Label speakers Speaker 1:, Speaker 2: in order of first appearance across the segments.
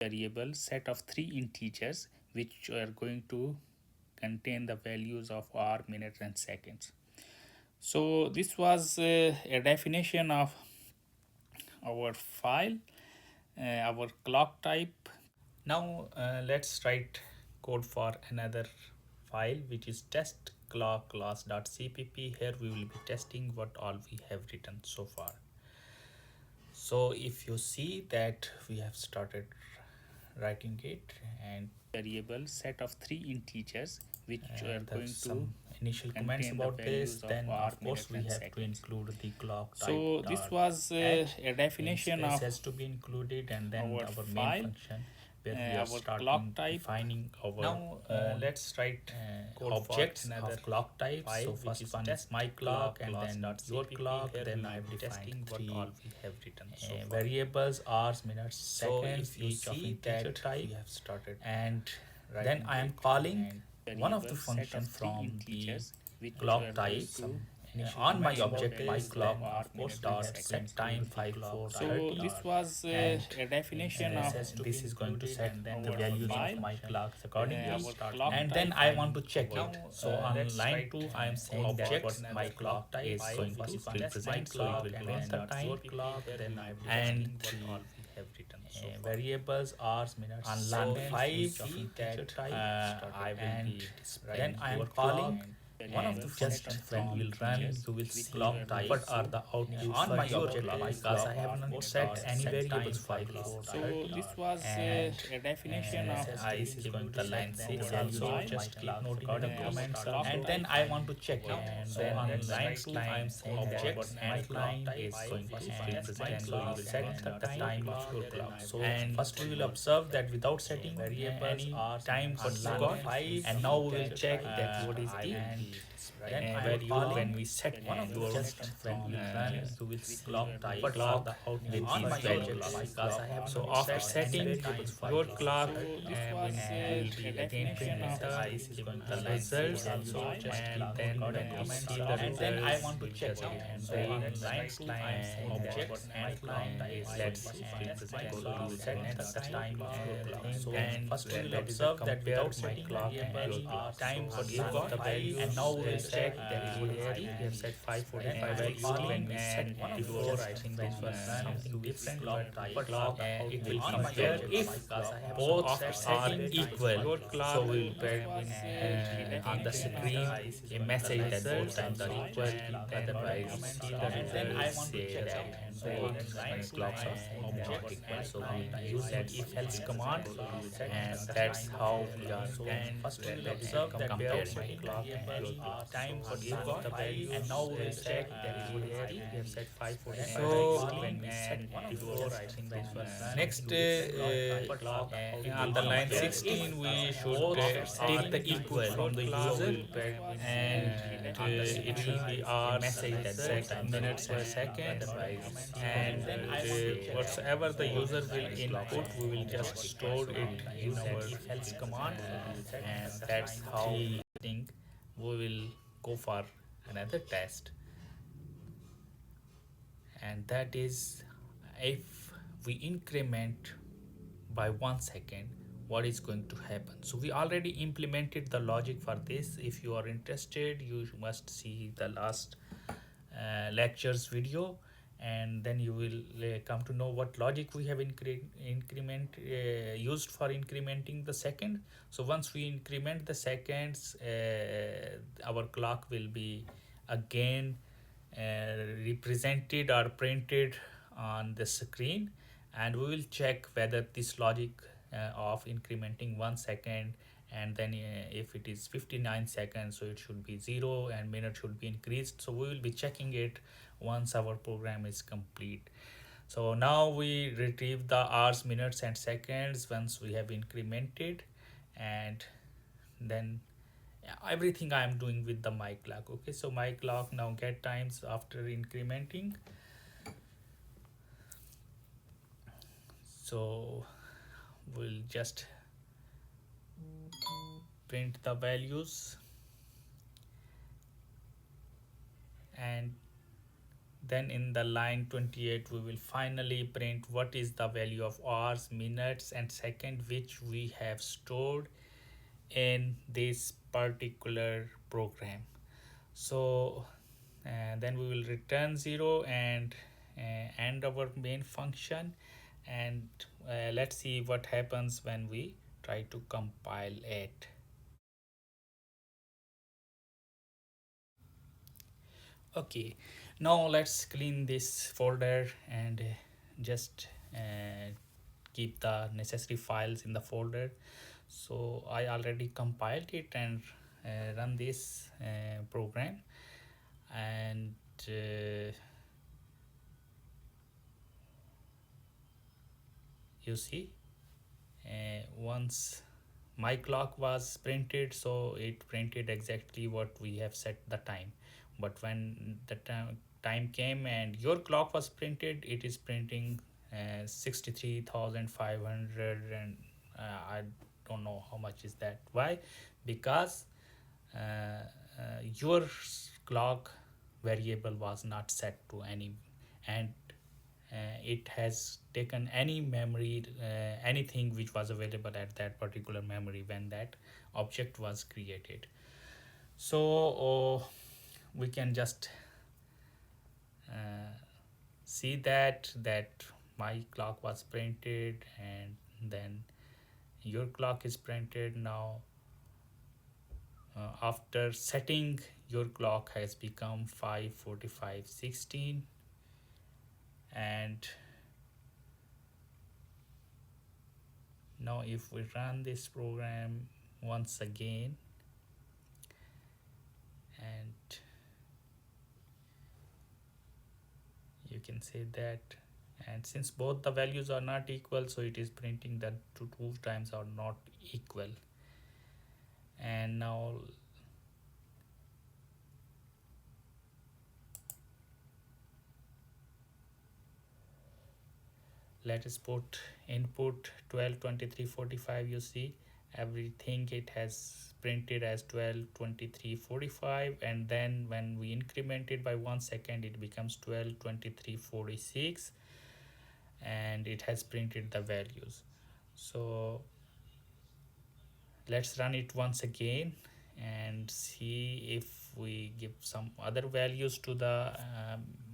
Speaker 1: variable set of three integers which are going to contain the values of hour, minute and seconds. So this was a definition of our file, our clock type. Now let's write code for another file which is test clock class.cpp. Here we will be testing what all we have written so far. So if you see that we have started writing it, and variable set of three integers which are going to some initial comments about this, then of course we have to include the clock type. So this was a definition of has to be included, and then our main function where we are starting defining our now let's write objects of clock type. So first one is my clock, and then your clock, then I have defined what all we have written so variables, hours, minutes, seconds. So if you see that type we have started, and then I am calling one of the function from the clock type on my object my clock, of course dot set time 5430. So this was a definition of this is going to set the values of my clocks accordingly, and then I want to check it. So on line 2 I am saying that what my clock is going to represent, so it will print the time, and variables, hours, minutes. On line 5 that I will be displaying. Then I am calling one of the functions when you will run, you will see clock type what are the outputs on my object because I have not set any variables for this. So this was a definition of this is going to line 6 also. Just keep noting the comments, and then I want to check it. So on line 2 I am saying objects and line is going to represent, so you will set the time of your clock. So first we will observe that without setting any time what we got, and now we will check that what is the value when we set one of your just when you run you will see clock type what are the outputs on my value because I have so after setting your clock when you will be again printing the results also, and then when we see the results, and then I want to check it. So on line 2 I am saying objects and line is let's represent, so you set the time of your clock. So and first we will observe that without setting any time what you got the value, and now we will check that here we have set 545 value when we set one before. I think this was something different but clock it will compare if both are equal. So we will print on the screen a message that both times are equal, otherwise and then I want to check that both clocks are not equal. So we will use that if else command, and that's how we are first we will observe that comparing clock and time what you got the value, and now we will check that here we have set 545. So when we set one before, I think this was next on the line 16 we should take the equal from the user, and it will be our message that minutes per second, and whatsoever the user will input we will just store it in our if else command, and that's how I think we will go for another test, and that is if we increment by 1 second what is going to happen. So we already implemented the logic for this. If you are interested you must see the last lectures video, and then you will come to know what logic we have increment used for incrementing the second. So once we increment the seconds, our clock will be again represented or printed on the screen, and we will check whether this logic of incrementing 1 second, and then if it is 59 seconds so it should be 0 and minute should be increased. So we will be checking it once our program is complete. So now we retrieve the hours, minutes and seconds once we have incremented, and then everything I am doing with the my clock. Okay, so my clock now get times after incrementing. So we'll just print the values, and then in the line 28 we will finally print what is the value of hours, minutes and second which we have stored in this particular program. So then we will return 0 and end our main function, and let's see what happens when we try to compile it. Okay, now let's clean this folder and just keep the necessary files in the folder. So I already compiled it and run this program, and you see once my clock was printed, so it printed exactly what we have set the time. But when the time came and your clock was printed, it is printing 63,500, and I don't know how much is that. Why? Because your clock variable was not set to any, and it has taken any memory, anything which was available at that particular memory when that object was created. So we can just see that my clock was printed, and then your clock is printed now. After setting, your clock has become 5:45:16, and now if we run this program once again, and you can say that, and since both the values are not equal, so it is printing that two times are not equal. And now let us put input 12 23 45. You see everything it has printed as 12 23 45, and then when we increment it by 1 second it becomes 12 23 46, and it has printed the values. So let's run it once again and see if we give some other values to the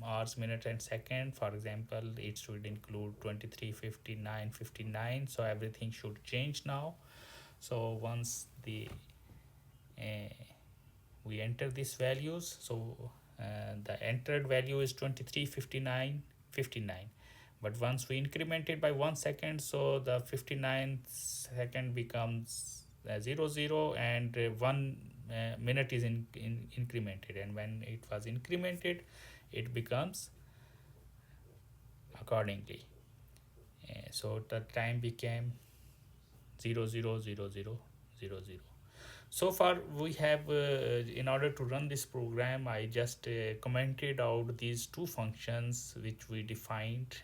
Speaker 1: hours, minute and second. For example, it should include 23 59 59, so everything should change now. So once the uh, we enter these values, so the entered value is 23 59 59, but once we increment it by 1 second, so the 59 second becomes 00, and 1 minute is incremented, and when it was incremented it becomes accordingly. So the time became 000000. So far we have in order to run this program, I just commented out these two functions which we defined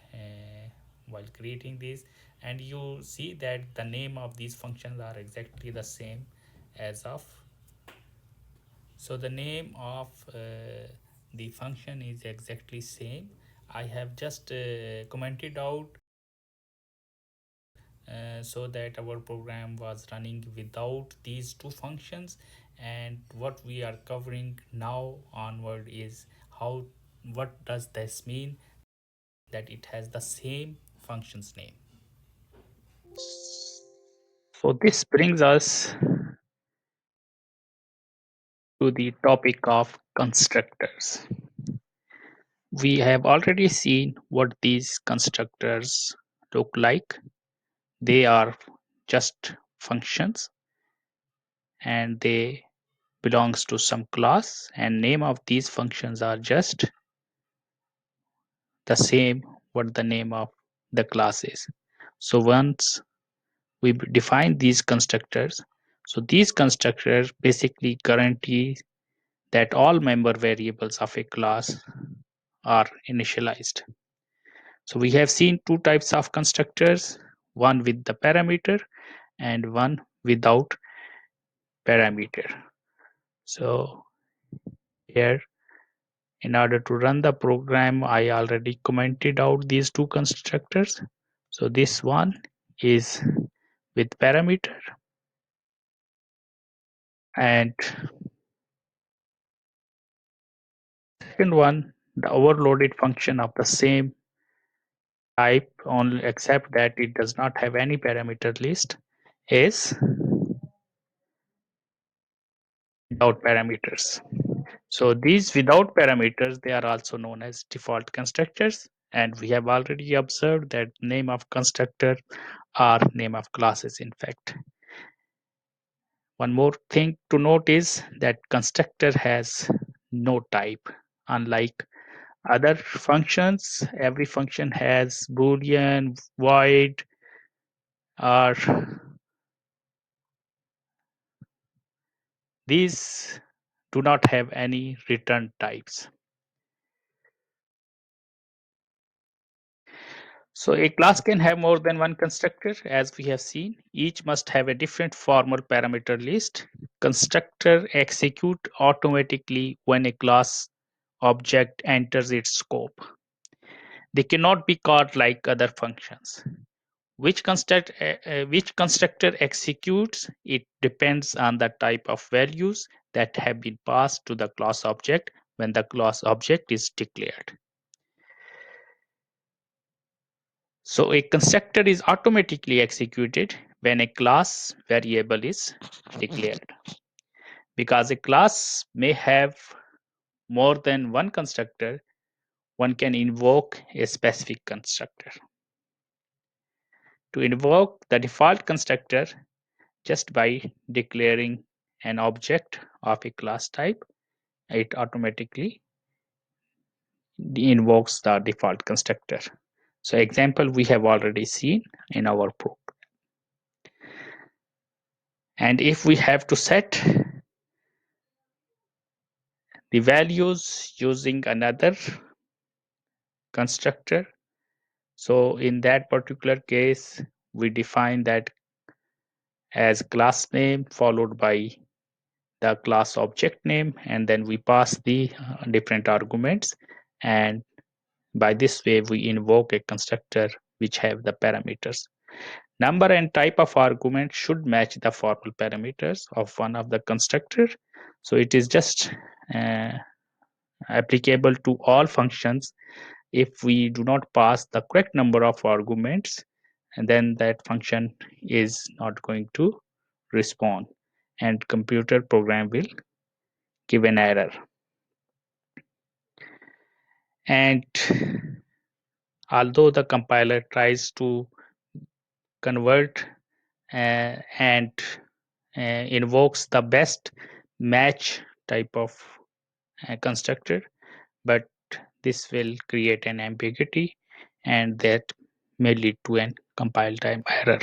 Speaker 1: while creating this, and you see that the name of these functions are exactly the same as of. So the name of the function is exactly same. I have just commented out so that our program was running without these two functions, and what we are covering now onward is how, what does this mean that it has the same function's name. So this brings us to the topic of constructors. We have already seen what these constructors look like. They are just functions, and they belongs to some class, and name of these functions are just the same what the name of the class is. So once we define these constructors, so these constructors basically guarantee that all member variables of a class are initialized. So we have seen two types of constructors, one with the parameter and one without parameter. So here In order to run the program, I already commented out these two constructors. So this one is with parameter, and second one, the overloaded function of the same type, only except that it does not have any parameter list, is without parameters. So these without parameters, they are also known as default constructors, and we have already observed that name of constructor are name of classes. In fact, one more thing to note is that constructor has no type. Unlike other functions, every function has boolean, void, or these do not have any return types. So a class can have more than one constructor, as we have seen. Each must have a different formal parameter list. Constructor execute automatically when a class object enters its scope. They cannot be called like other functions. Which constructor executes, it depends on the type of values that have been passed to the class object when the class object is declared. So a constructor is automatically executed when a class variable is declared. Because a class may have more than one constructor, one can invoke a specific constructor. To invoke the default constructor just by declaring an object of a class type, it automatically invokes the default constructor. So example we have already seen in our program. And if we have to set the values using another constructor, so in that particular case, we define that as class name followed by the class object name, and then we pass the different arguments, and by this way we invoke a constructor which have the parameters. Number and type of argument should match the formal parameters of one of the constructor. So it is just uh, applicable to all functions. If we do not pass the correct number of arguments, and then that function is not going to respond, and computer program will give an error. And although the compiler tries to convert and invokes the best match type of constructor, but this will create an ambiguity, and that may lead to an compile time error.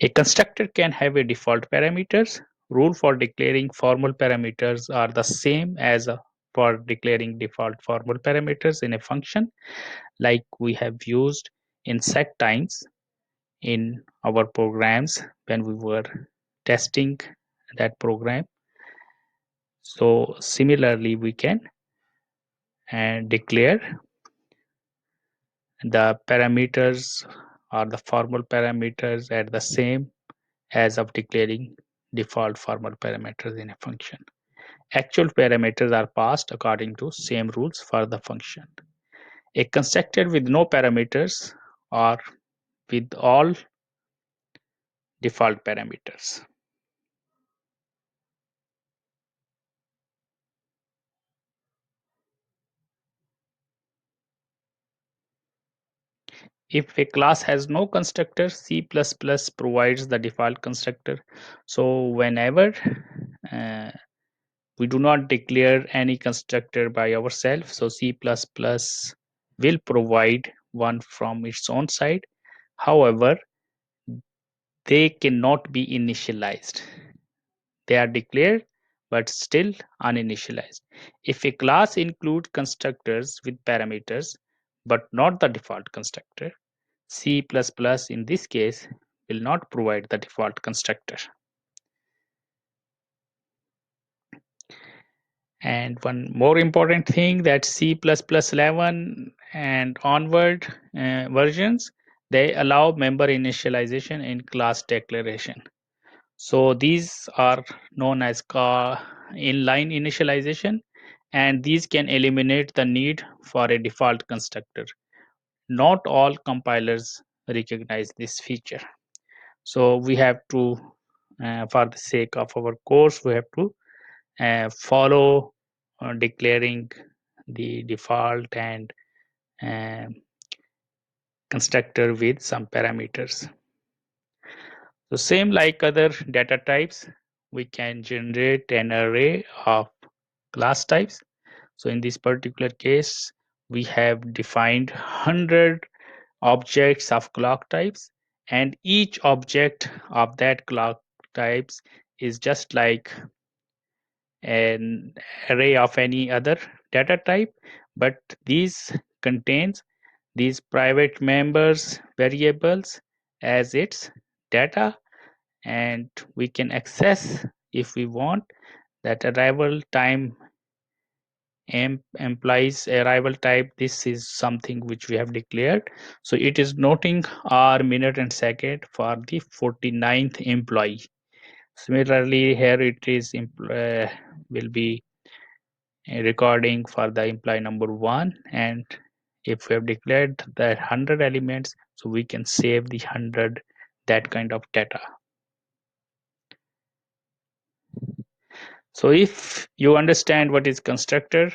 Speaker 1: A constructor can have a default parameters. Rule for declaring formal parameters are the same as for declaring default formal parameters in a function, like we have used in set times in our programs when we were testing that program. So similarly, we can declare the parameters or the formal parameters at the same as of declaring default formal parameters in a function. Actual parameters are passed according to same rules for the function. A constructor with no parameters or with all default parameters. If a class has no constructor, C++ provides the default constructor. So whenever uh, we do not declare any constructor by ourselves, so C++ will provide one from its own side. However, they cannot be initialized. They are declared but still uninitialized. If a class includes constructors with parameters but not the default constructor, C++ in this case will not provide the default constructor.
Speaker 2: And one more important thing, that C++11 and onward versions, they allow member initialization in class declaration. So these are known as inline initialization, and these can eliminate the need for a default constructor. Not all compilers recognize this feature. So we have to, for the sake of our course, we have to follow declaring the default and uh, constructor with some parameters. So same like other data types, we can generate an array of class types. So in this particular case, we have defined 100 objects of clock types, and each object of that clock types is just like an array of any other data type, but these contains these private members variables as its data, and we can access if we want that arrival time implies arrival type. This is something which we have declared, so it is noting hour, minute and second for the 49th employee. Similarly, here it is will be a recording for the employee number 1, and if we have declared the 100 elements, so we can save the 100 that kind of data. So if you understand what is constructor,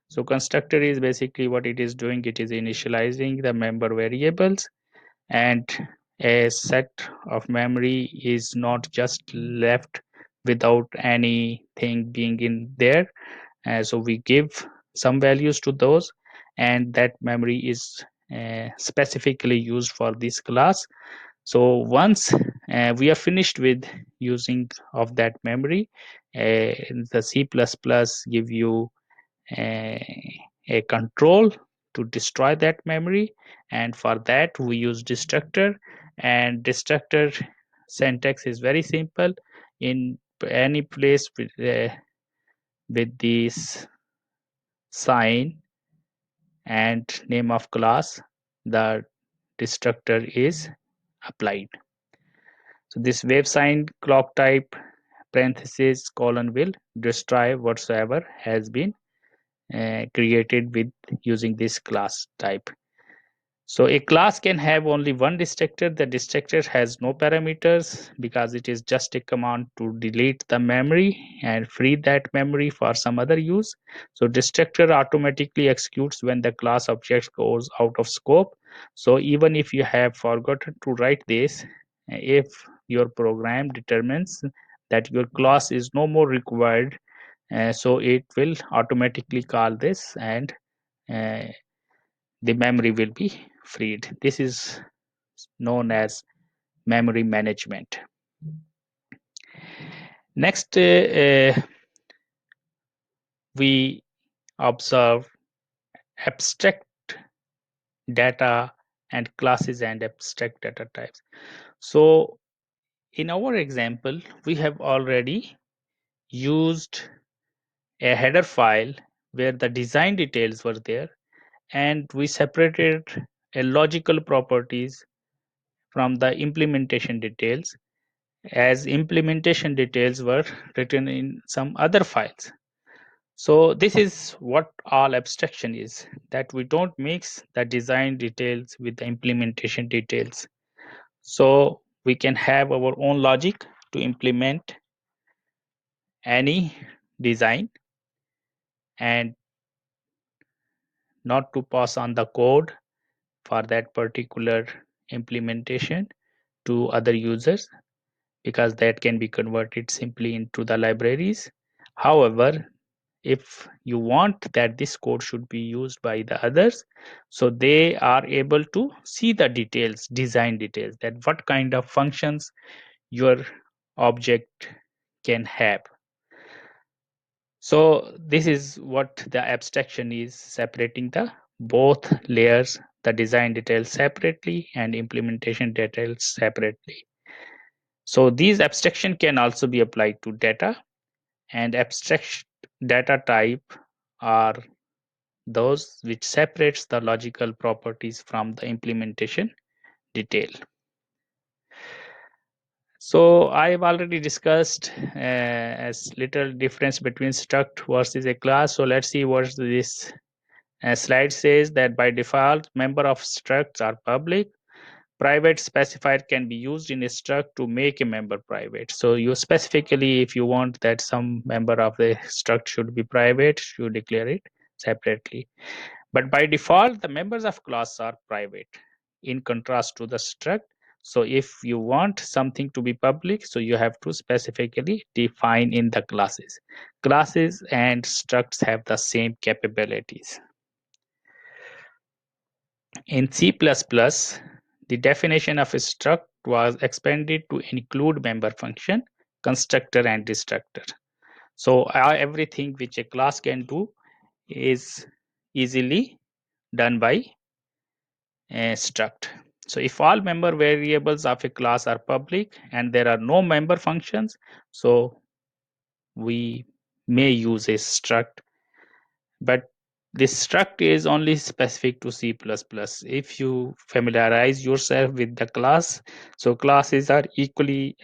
Speaker 2: so constructor is basically what it is doing, it is initializing the member variables, and a set of memory is not just left without anything being in there. So we give some values to those, and that memory is specifically used for this class. So once we are finished with using of that memory, the C++ give you a control to destroy that memory, and for that we use destructor. And destructor syntax is very simple. In any place with this sign and name of class, the destructor is applied. So this wave sign clock type parenthesis colon will destroy whatsoever has been created with using this class type. So a class can have only one destructor. The destructor has no parameters because it is just a command to delete the memory and free that memory for some other use. So destructor automatically executes when the class object goes out of scope. So even if you have forgotten to write this, if your program determines that your class is no more required, so it will automatically call this, and uh, the memory will be freed. This is known as memory management. Next, we observe abstract data and classes and abstract data types. So in our example, we have already used a header file where the design details were there, and we separated a logical properties from the implementation details, as implementation details were written in some other files. So this is what all abstraction is, that we don't mix the design details with the implementation details. So we can have our own logic to implement any design and not to pass on the code for that particular implementation to other users, because that can be converted simply into the libraries. However, if you want that this code should be used by the others, so they are able to see the details, design details, that what kind of functions your object can have. So this is what the abstraction is, separating the both layers, the design details separately and implementation details separately. So these abstraction can also be applied to data, and abstract data type are those which separates the logical properties from the implementation detail. So I've already discussed as little difference between struct versus a class. So let's see what this slide says, that by default member of structs are public. Private specifier can be used in a struct to make a member private. So you specifically, if you want that some member of the struct should be private, you declare it separately. But by default, the members of class are private in contrast to the struct. So if you want something to be public, so you have to specifically define in the classes. Classes and structs have the same capabilities. In C++, the definition of a struct was expanded to include member function, constructor, and destructor. So everything which a class can do is easily done by a struct. So if all member variables of a class are public and there are no member functions, so we may use a struct, but this struct is only specific to C++. If you familiarize yourself with the class, so classes are equally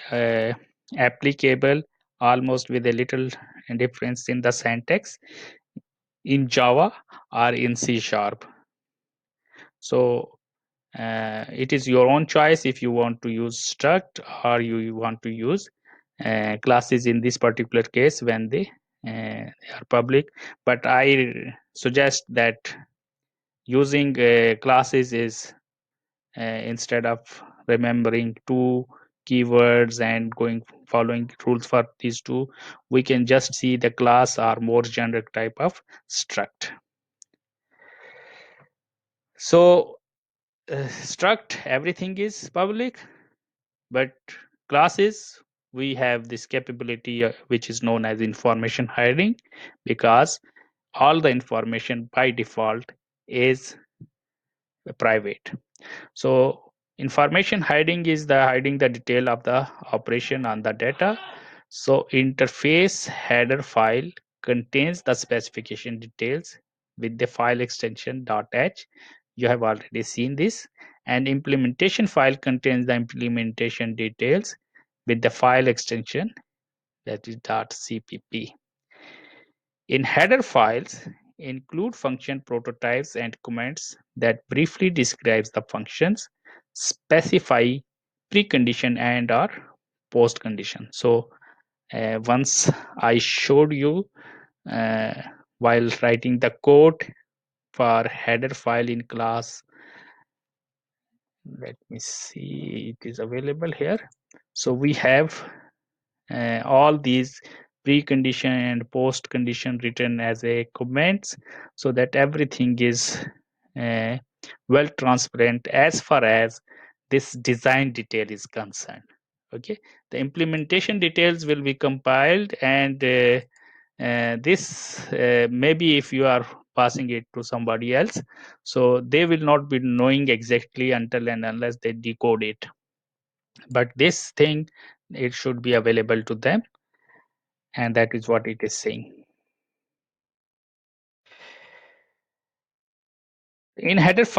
Speaker 2: applicable, almost with a little difference in the syntax, in Java or in C#. So it is your own choice if you want to use struct or you want to use classes in this particular case when they are public. But I suggest that using classes is instead of remembering two keywords and following rules for these two, we can just see the class or more generic type of struct. So struct, everything is public, but classes, we have this capability which is known as information hiding, because all the information by default is private. So information hiding is the hiding the detail of the operation on the data. So interface header file contains the specification details with the file extension .h. You have already seen this. And implementation file contains the implementation details with the file extension, that is .cpp. In header files, include function prototypes and comments that briefly describes the functions, specify precondition and or post condition. So once I showed you while writing the code for header file in class, let me see, it is available here. So we have all these precondition and post condition written as a comments, so that everything is uh, well transparent as far as this design detail is concerned. Okay, the implementation details will be compiled, and this maybe if you are passing it to somebody else, so they will not be knowing exactly until and unless they decode it. But this thing, it should be available to them, and that is what it is saying. In header file